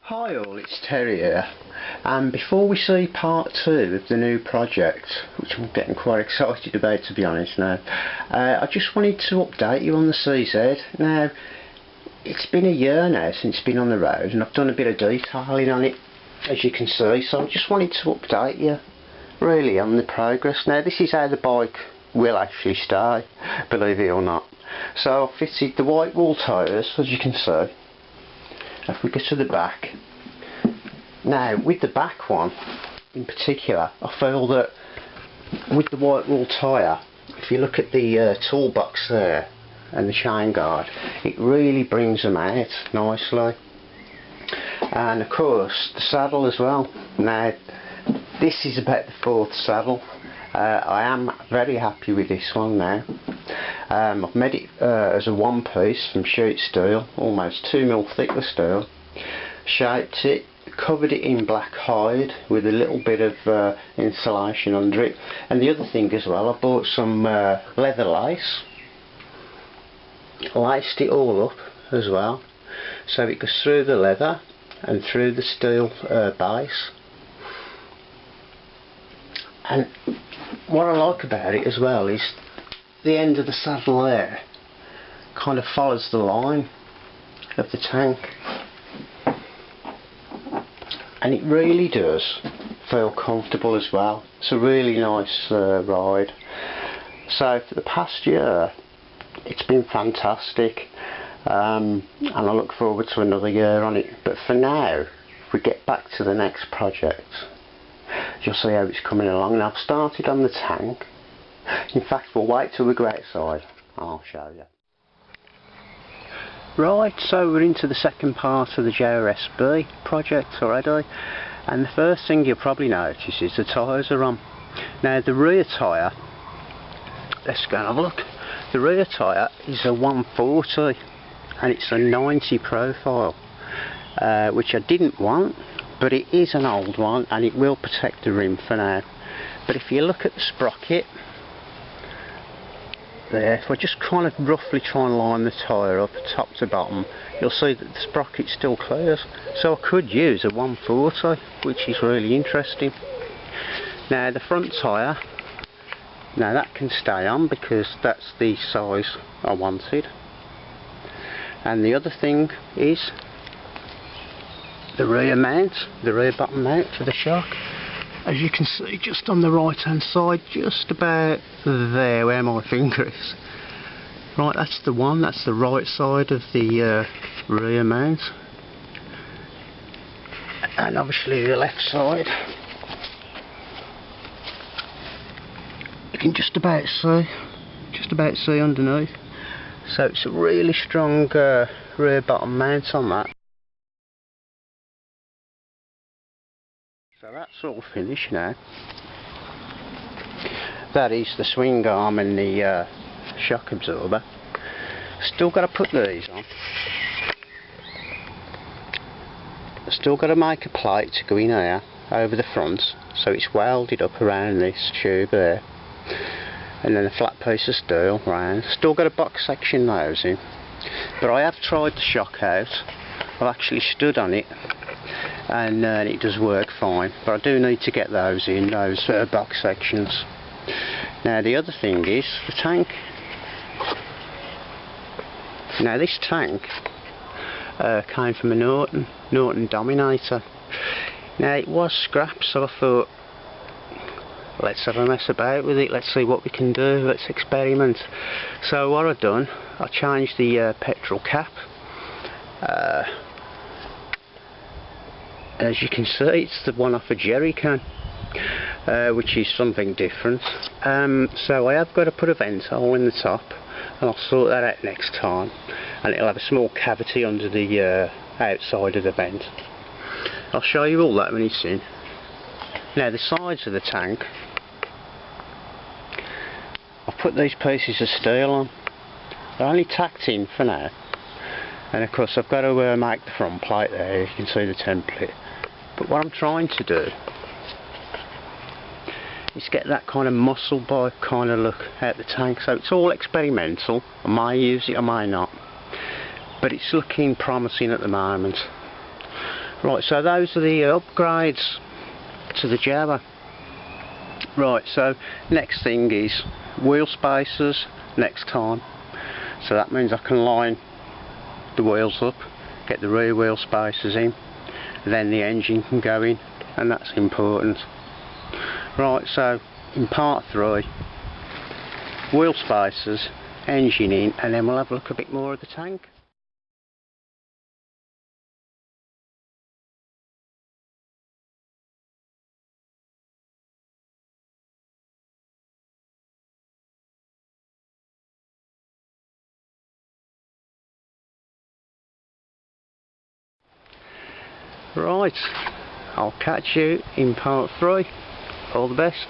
Hi all, it's Terry here, and before we see part 2 of the new project, which I'm getting quite excited about to be honest now, I just wanted to update you on the CZ. Now, it's been a year now since it's been on the road and I've done a bit of detailing on it, as you can see, so I just wanted to update you really on the progress. Now, this is how the bike will actually stay, believe it or not. So I've fitted the white wall tyres, as you can see. If we go to the back, now with the back one in particular, I feel that with the white wall tyre, if you look at the toolbox there and the chain guard, it really brings them out nicely. And of course the saddle as well. Now this is about the 4th saddle. I am very happy with this one now. I've made it as a one piece from sheet steel, almost 2mm thick with steel. Shaped it, covered it in black hide with a little bit of insulation under it. And the other thing as well, I bought some leather lace. Laced it all up as well, so it goes through the leather and through the steel base. And what I like about it as well is the end of the saddle there kind of follows the line of the tank, and it really does feel comfortable as well. It's a really nice ride. So for the past year it's been fantastic, and I look forward to another year on it. But for now, if we get back to the next project, you'll see how it's coming along. Now I've started on the tank. In fact, we'll wait till we go outside and I'll show you. Right, so we're into the second part of the jawa SB project already, and the first thing you'll probably notice is the tyres are on. Now the rear tyre, let's go and have a look. The rear tyre is a 140 and it's a 90 profile, which I didn't want, but it is an old one and it will protect the rim for now. But if you look at the sprocket there, if I just kind of roughly try and line the tyre up top to bottom, you'll see that the sprocket still clears. So I could use a 140, which is really interesting. Now the front tyre, now that can stay on because that's the size I wanted. And the other thing is the rear mount, the rear bottom mount for the shock. As you can see, just on the right hand side, just about there where my finger is. Right, that's the one, that's the right side of the rear mount. And obviously the left side, you can just about see underneath. So it's a really strong rear bottom mount on that. So that's all finished now. That is the swing arm and the shock absorber. Still got to put these on. Still got to make a plate to go in here over the front, so it's welded up around this tube there. And then a flat piece of steel round. Still got a box section those in. But I have tried the shock out. I've actually stood on it, and it does work fine, but I do need to get those in, those box sections. Now the other thing is the tank. Now this tank came from a Norton Dominator. Now it was scrap, so I thought, let's have a mess about with it, let's see what we can do, let's experiment. So what I've done, I changed the petrol cap. As you can see, it's the one off a jerry can, which is something different. So I have got to put a vent hole in the top, and I'll sort that out next time. And it'll have a small cavity under the outside of the vent. I'll show you all that when it's in. Now the sides of the tank, I've put these pieces of steel on. They're only tacked in for now. And of course I've got to make the front plate there, you can see the template. But what I'm trying to do is get that kind of muscle bike kind of look out the tank. So it's all experimental. I may use it, I may not. But it's looking promising at the moment. Right, so those are the upgrades to the Jawa. Right, so next thing is wheel spacers next time. So that means I can line the wheels up, get the rear wheel spacers in, then the engine can go in, and that's important. Right, so in part 3, wheel spacers, engine in, and then we'll have a look a bit more at the tank. Right, I'll catch you in part 3. All the best.